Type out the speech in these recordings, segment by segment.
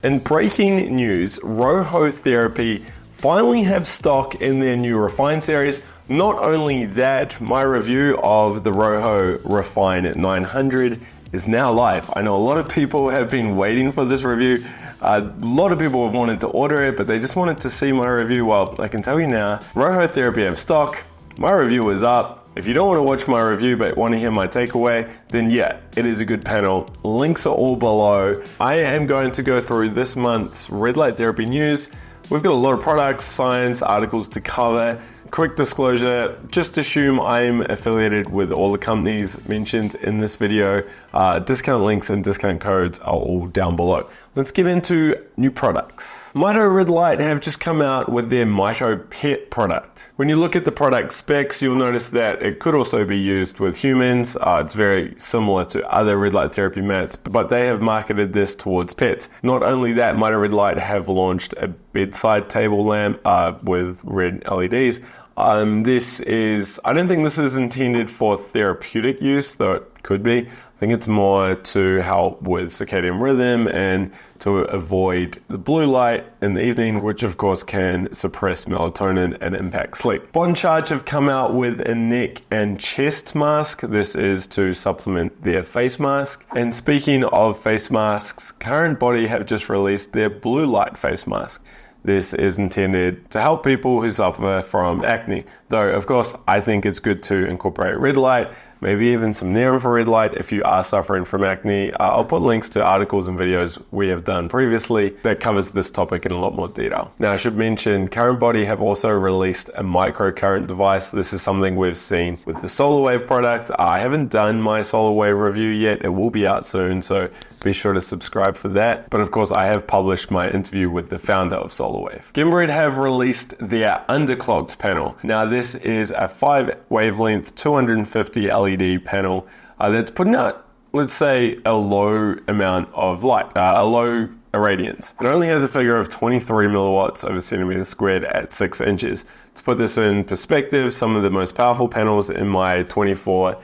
In breaking news, Rojo Therapy finally have stock in their new Refine series. Not only that, my review of the Rojo Refine 900 is now live. I know a lot of people have been waiting for this review. A lot of people have wanted to order it, but they just wanted to see my review. Well, I can tell you now, Rojo Therapy have stock. My review is up. If you don't want to watch my review but want to hear my takeaway, then yeah, it is a good panel. Links are all below. I am going to go through this month's red light therapy news. We've got a lot of products, science, articles to cover. Quick disclosure, just assume I'm affiliated with all the companies mentioned in this video. Discount links and discount codes are all down below. Let's get into new products. Mito Red Light have just come out with their Mito Pet product. When you look at the product specs, you'll notice that it could also be used with humans. It's very similar to other red light therapy mats, but they have marketed this towards pets. Not only that, Mito Red Light have launched a bedside table lamp with red LEDs. I don't think this is intended for therapeutic use, though it could be. I think it's more to help with circadian rhythm and to avoid the blue light in the evening, which of course can suppress melatonin and impact sleep. Bon Charge have come out with a neck and chest mask. This is to supplement their face mask. And speaking of face masks, Current Body have just released their blue light face mask. This is intended to help people who suffer from acne. Though, of course, I think it's good to incorporate red light, maybe even some near-infrared light if you are suffering from acne. I'll put links to articles and videos we have done previously that covers this topic in a lot more detail. Now, I should mention, Current Body have also released a microcurrent device. This is something we've seen with the SolarWave product. I haven't done my SolarWave review yet. It will be out soon, so be sure to subscribe for that. But of course, I have published my interview with the founder of SolarWave. Gimrid have released their underclocked panel. Now, this is a 5 wavelength, 250 LED panel that's putting out, let's say, a low amount of light, a low irradiance. It only has a figure of 23 milliwatts over centimeter squared at 6 inches. To put this in perspective, some of the most powerful panels in my 24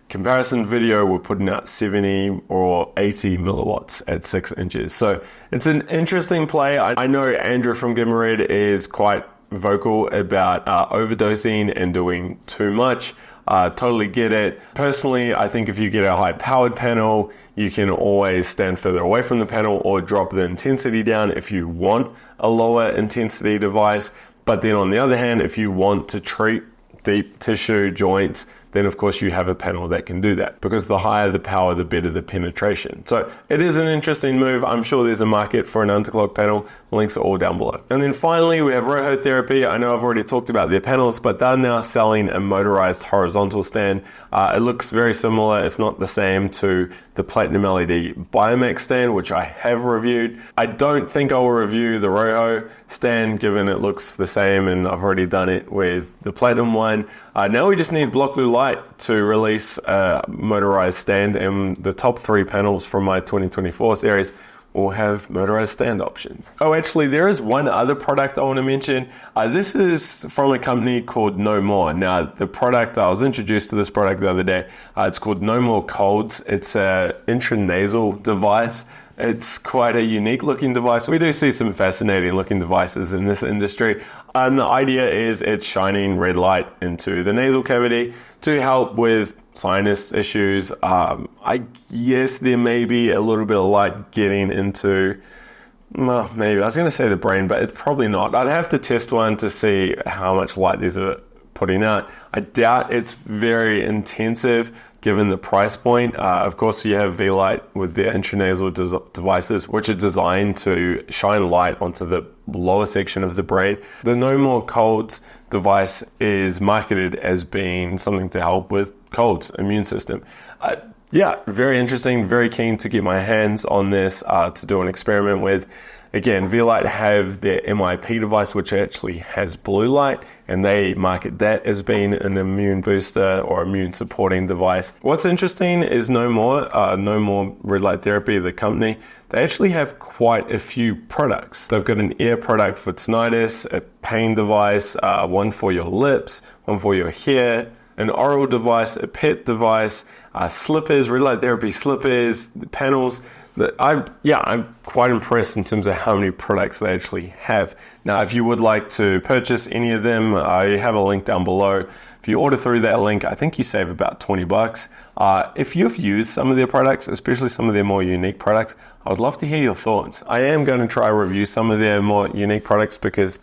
comparison video were putting out 70 or 80 milliwatts at 6 inches. So it's an interesting play. I know Andrew from Gimrid is quite vocal about overdosing and doing too much. Totally get it. Personally, I think if you get a high powered panel, you can always stand further away from the panel or drop the intensity down if you want a lower intensity device. But then on the other hand, if you want to treat deep tissue joints, then of course you have a panel that can do that, because the higher the power, the better the penetration. So it is an interesting move. I'm sure there's a market for an underclock panel. Links are all down below. And then finally, we have Rojo Therapy. I know I've already talked about their panels, but they're now selling a motorized horizontal stand. It looks very similar, if not the same, to the Platinum LED Biomax stand, which I have reviewed. I don't think I will review the Rojo stand, given it looks the same, and I've already done it with the Platinum one. Now we just need block blue light to release a motorized stand, and the top 3 panels from my 2024 series will have motorized stand options. Oh, actually, there is one other product I want to mention. This is from a company called No More. Now, the product, I was introduced to this product the other day. It's called No More Colds. It's an intranasal device. It's quite a unique looking device. We do see some fascinating looking devices in this industry. And the idea is it's shining red light into the nasal cavity to help with sinus issues. I guess there may be a little bit of light getting into, well, maybe, I was going to say the brain, but it's probably not. I'd have to test one to see how much light these are putting out. I doubt it's very intensive given the price point. Of course, you have V-Light with their intranasal devices, which are designed to shine light onto the lower section of the brain. The No More Colds device is marketed as being something to help with colds, immune system. Yeah, very interesting, very keen to get my hands on this to do an experiment with. Again, V-Light have their MIP device, which actually has blue light, and they market that as being an immune booster or immune supporting device. What's interesting is No More Red Light Therapy, the company, they actually have quite a few products. They've got an ear product for tinnitus, a pain device, one for your lips, one for your hair, an oral device, a pet device, slippers, red light therapy slippers, panels. I'm quite impressed in terms of how many products they actually have. Now, if you would like to purchase any of them, I have a link down below. If you order through that link, I think you save about $20. If you've used some of their products, especially some of their more unique products, I would love to hear your thoughts. I am going to try review some of their more unique products because,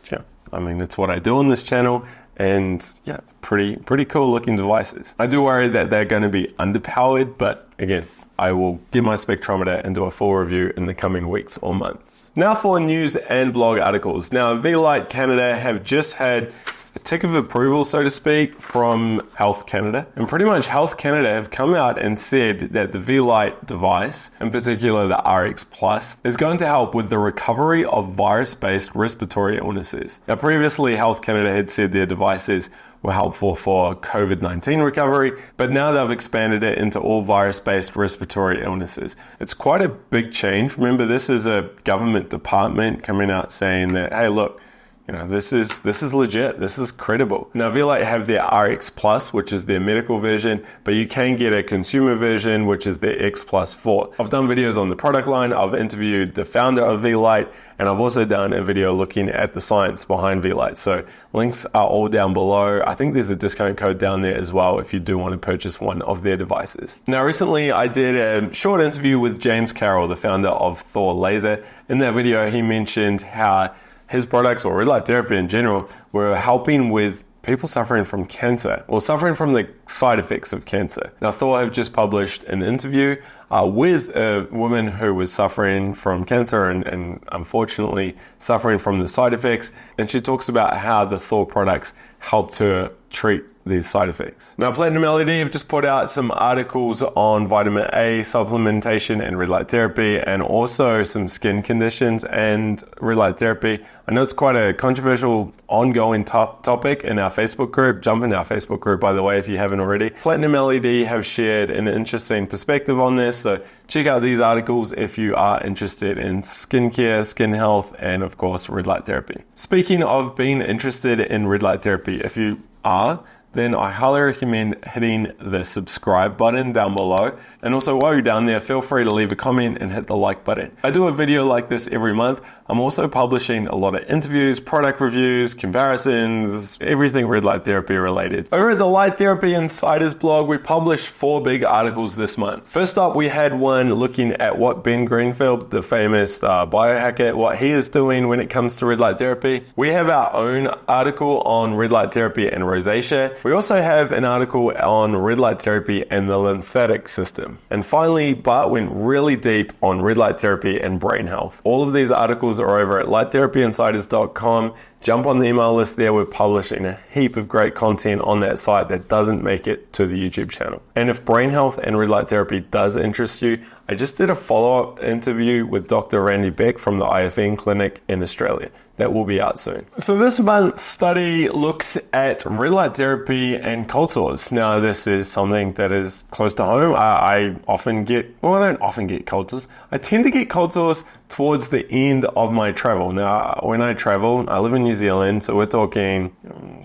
it's what I do on this channel. And yeah, pretty cool looking devices. I do worry that they're going to be underpowered, but again, I will get my spectrometer and do a full review in the coming weeks or months. Now for news and blog articles. Now, V-Lite Canada have just had a tick of approval, so to speak, from Health Canada. And pretty much Health Canada have come out and said that the V-Lite device, in particular the RX Plus, is going to help with the recovery of virus-based respiratory illnesses. Now previously, Health Canada had said their devices were helpful for COVID-19 recovery, but now they've expanded it into all virus-based respiratory illnesses. It's quite a big change. Remember, this is a government department coming out saying that, hey, look, this is legit. This is credible. Now, V-Lite have their RX Plus, which is their medical version, but you can get a consumer version, which is their X Plus 4. I've done videos on the product line. I've interviewed the founder of V-Lite, and I've also done a video looking at the science behind V-Lite. So links are all down below. I think there's a discount code down there as well if you do want to purchase one of their devices. Now, recently I did a short interview with James Carroll, the founder of Thor Laser. In that video, he mentioned how his products, or red light therapy in general, were helping with people suffering from cancer, or suffering from the side effects of cancer. Now, Thor have just published an interview with a woman who was suffering from cancer and unfortunately suffering from the side effects, and she talks about how the Thor products helped her treat these side effects. Now, Platinum LED have just put out some articles on vitamin A supplementation and red light therapy, and also some skin conditions and red light therapy. I know it's quite a controversial, ongoing topic in our Facebook group. Jump in our Facebook group, by the way, if you haven't already. Platinum LED have shared an interesting perspective on this, so check out these articles if you are interested in skincare, skin health, and of course, red light therapy. Speaking of being interested in red light therapy, if you are, then I highly recommend hitting the subscribe button down below. And also, while you're down there, feel free to leave a comment and hit the like button. I do a video like this every month. I'm also publishing a lot of interviews, product reviews, comparisons, everything red light therapy related. Over at the Light Therapy Insiders blog, we published 4 big articles this month. First up, we had one looking at what Ben Greenfield, the famous biohacker, what he is doing when it comes to red light therapy. We have our own article on red light therapy and rosacea. We also have an article on red light therapy and the lymphatic system. And finally, Bart went really deep on red light therapy and brain health. All of these articles are over at lighttherapyinsiders.com. Jump on the email list there. We're publishing a heap of great content on that site that doesn't make it to the YouTube channel. And if brain health and red light therapy does interest you, I just did a follow-up interview with Dr. Randy Beck from the IFN clinic in Australia. That will be out soon. So this month's study looks at red light therapy and cold sores. Now, this is something that is close to home. I don't often get cold sores. I tend to get cold sores towards the end of my travel. Now, when I travel, I live in New Zealand, so we're talking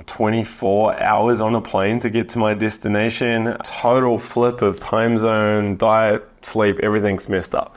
24 hours on a plane to get to my destination. Total flip of time zone, diet, sleep, everything's messed up.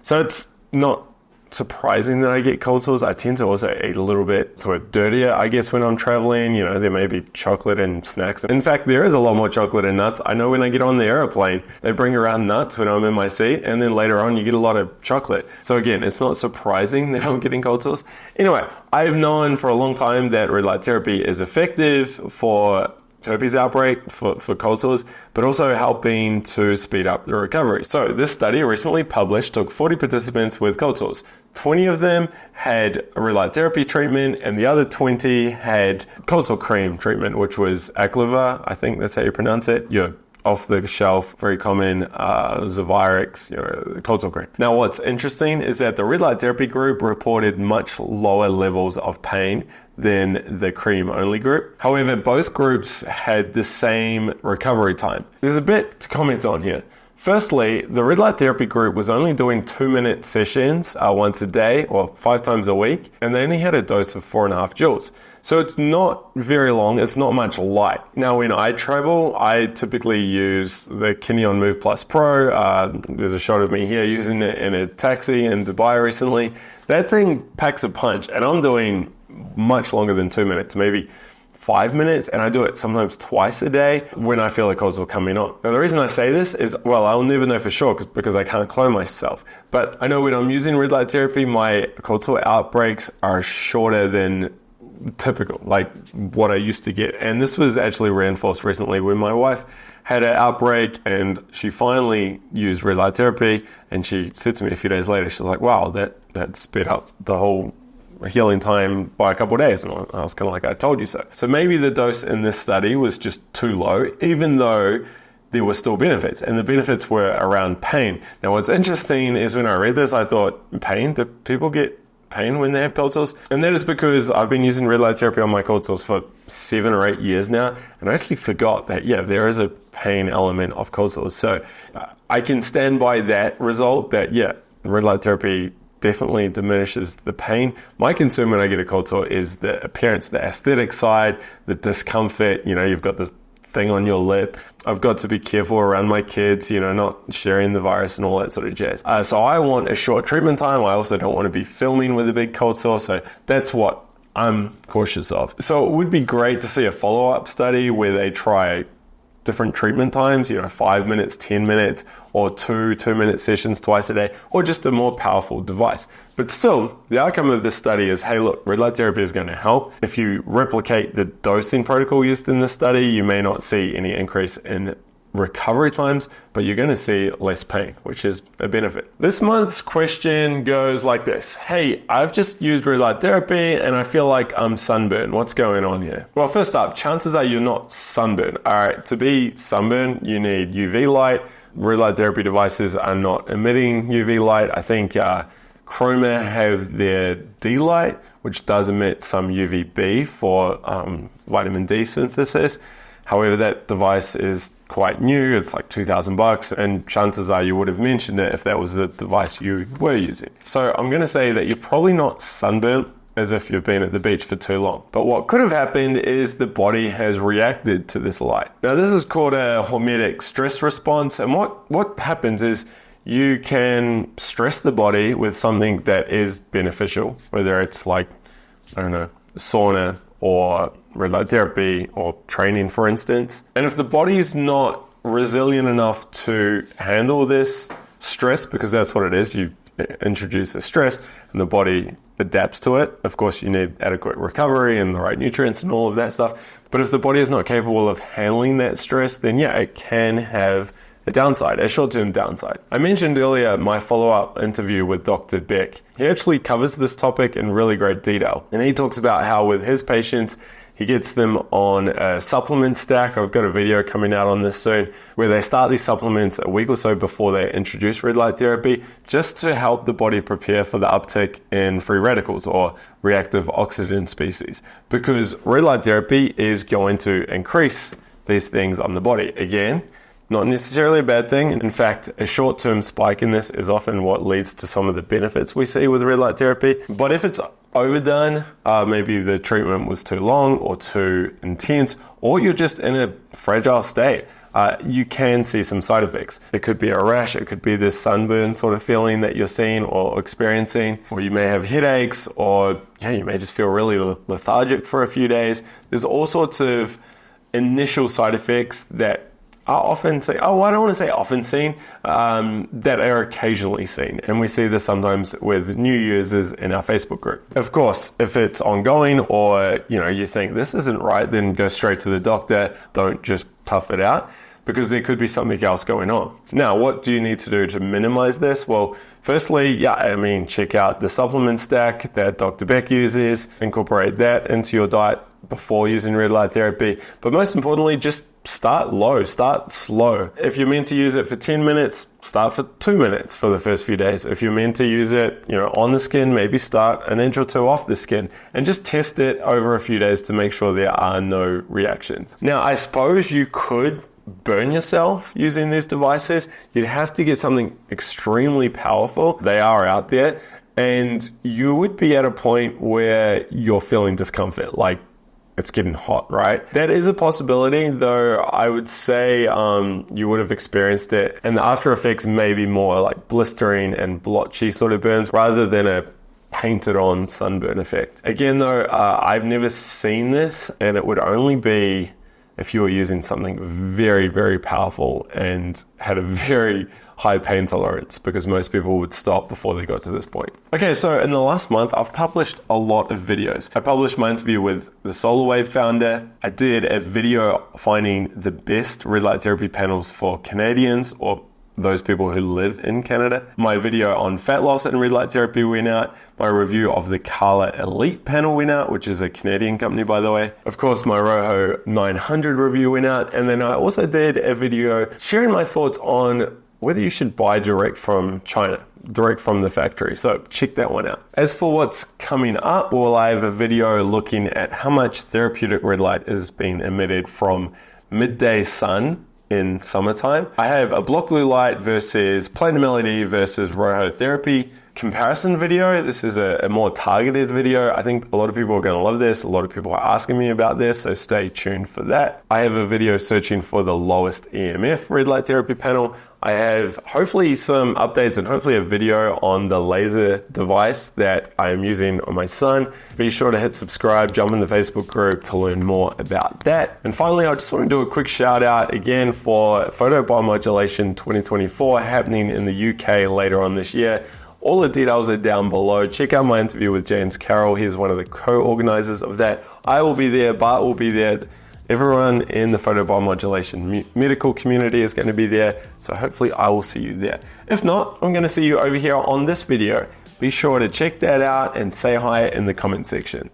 So it's not surprising that I get cold sores. I tend to also eat a little bit sort of dirtier, I guess, when I'm traveling. There may be chocolate and snacks. In fact, there is a lot more chocolate and nuts. I know when I get on the airplane, they bring around nuts when I'm in my seat, and then later on you get a lot of chocolate. So again, it's not surprising that I'm getting cold sores. Anyway, I've known for a long time that red light therapy is effective for herpes outbreak, for cold sores, but also helping to speed up the recovery. So this study recently published took 40 participants with cold sores. 20 of them had a red light therapy treatment, and the other 20 had cold sore cream treatment, which was Aclava, I think that's how you pronounce it. Your off the shelf, very common, Zavirix, cold sore cream. Now, what's interesting is that the red light therapy group reported much lower levels of pain than the cream only group. However, both groups had the same recovery time. There's a bit to comment on here. Firstly, the red light therapy group was only doing 2-minute sessions once a day or 5 times a week, and they only had a dose of 4.5 joules. So it's not very long, it's not much light. Now when I travel, I typically use the Kineon Move Plus Pro. There's a shot of me here using it in a taxi in Dubai recently. That thing packs a punch, and I'm doing much longer than 2 minutes, maybe 5 minutes, and I do it sometimes twice a day when I feel a cortisol coming on. Now the reason I say this is, well, I'll never know for sure because I can't clone myself. But I know when I'm using red light therapy, my cortisol outbreaks are shorter than typical, like what I used to get. And this was actually reinforced recently when my wife had an outbreak and she finally used red light therapy, and she said to me a few days later, she's like, wow, that sped up the whole healing time by a couple of days. And I was kind of like, I told you so. So maybe the dose in this study was just too low, even though there were still benefits, and the benefits were around pain. Now what's interesting is when I read this, I thought, pain? Do people get pain when they have cold sores? And that is because I've been using red light therapy on my cold sores for 7 or 8 years now, and I actually forgot that, yeah, there is a pain element of cold sores. So I can stand by that result that, yeah, red light therapy definitely diminishes the pain. My concern when I get a cold sore is the appearance, the aesthetic side, the discomfort. You know, you've got this thing on your lip. I've got to be careful around my kids, you know, not sharing the virus and all that sort of jazz. So I want a short treatment time. I also don't want to be filming with a big cold sore. So that's what I'm cautious of. So it would be great to see a follow-up study where they try different treatment times, you know, 5 minutes, 10 minutes, or 2-minute sessions twice a day, or just a more powerful device. But still, the outcome of this study is, hey, look, red light therapy is going to help. If you replicate the dosing protocol used in this study, you may not see any increase in recovery times, but you're going to see less pain, which is a benefit. This month's question goes like this. Hey, I've just used red light therapy and I feel like I'm sunburned. What's going on here? Well, first up, chances are you're not sunburned. All right, to be sunburned, you need UV light. Red light therapy devices are not emitting UV light. I think Chroma have their D light, which does emit some UVB for vitamin D synthesis. However, that device is quite new. It's like $2,000, and chances are you would have mentioned it if that was the device you were using. So I'm going to say that you're probably not sunburnt as if you've been at the beach for too long. But what could have happened is the body has reacted to this light. Now, this is called a hormetic stress response. And what happens is you can stress the body with something that is beneficial, whether it's like, I don't know, sauna or red light therapy or training, for instance. And if the body's not resilient enough to handle this stress, because that's what it is, you introduce a stress and the body adapts to it. Of course, you need adequate recovery and the right nutrients and all of that stuff. But if the body is not capable of handling that stress, then yeah, it can have a downside, a short-term downside. I mentioned earlier my follow-up interview with Dr. Beck. He actually covers this topic in really great detail. And he talks about how with his patients, he gets them on a supplement stack. I've got a video coming out on this soon where they start these supplements a week or so before they introduce red light therapy, just to help the body prepare for the uptick in free radicals or reactive oxygen species. Because red light therapy is going to increase these things on the body. Again, not necessarily a bad thing. In fact, a short-term spike in this is often what leads to some of the benefits we see with red light therapy. But if it's overdone, maybe the treatment was too long or too intense, or you're just in a fragile state, you can see some side effects. It could be a rash, it could be this sunburn sort of feeling that you're seeing or experiencing, or you may have headaches, or you may just feel really lethargic for a few days. There's all sorts of initial side effects that are often seen, I don't want to say often seen, that are occasionally seen. And we see this sometimes with new users in our Facebook group. Of course, if it's ongoing or you think this isn't right, then go straight to the doctor. Don't just tough it out, because there could be something else going on. Now, what do you need to do to minimize this? Well, firstly, check out the supplement stack that Dr. Beck uses, incorporate that into your diet before using red light therapy. But most importantly, just start low, start slow. If you're meant to use it for 10 minutes, start for 2 minutes for the first few days. If you're meant to use it, on the skin, maybe start an inch or two off the skin and just test it over a few days to make sure there are no reactions. Now, I suppose you could burn yourself using these devices. You'd have to get something extremely powerful. They are out there, and you would be at a point where you're feeling discomfort, like it's getting hot, right? That is a possibility, though I would say you would have experienced it, and the after effects may be more like blistering and blotchy sort of burns rather than a painted on sunburn effect. Again though, I've never seen this, and it would only be if you were using something very, very powerful and had a very high pain tolerance, because most people would stop before they got to this point. Okay, so in the last month, I've published a lot of videos. I published my interview with the SolarWave founder. I did a video finding the best red light therapy panels for Canadians, or those people who live in Canada. My video on fat loss and red light therapy went out. My review of the Kala Elite panel went out, which is a Canadian company, by the way. Of course, my Rojo 900 review went out. And then I also did a video sharing my thoughts on whether you should buy direct from China, direct from the factory. So check that one out. As for what's coming up, well, I have a video looking at how much therapeutic red light is being emitted from midday sun in summertime. I have a block blue light versus platinum LED versus Rojo therapy comparison video. This is a more targeted video. I think a lot of people are going to love this. A lot of people are asking me about this, so stay tuned for that. I have a video searching for the lowest EMF red light therapy panel. I have hopefully some updates and hopefully a video on the laser device that I am using on my son. Be sure to hit subscribe, jump in the Facebook group to learn more about that. And finally, I just want to do a quick shout out again for Photo Biomodulation 2024 happening in the UK later on this year. All the details are down below. Check out my interview with James Carroll. He's one of the co-organizers of that. I will be there, Bart will be there. Everyone in the photo biomodulation medical community is going to be there, so hopefully I will see you there. If not, I'm going to see you over here on this video. Be sure to check that out and say hi in the comment section.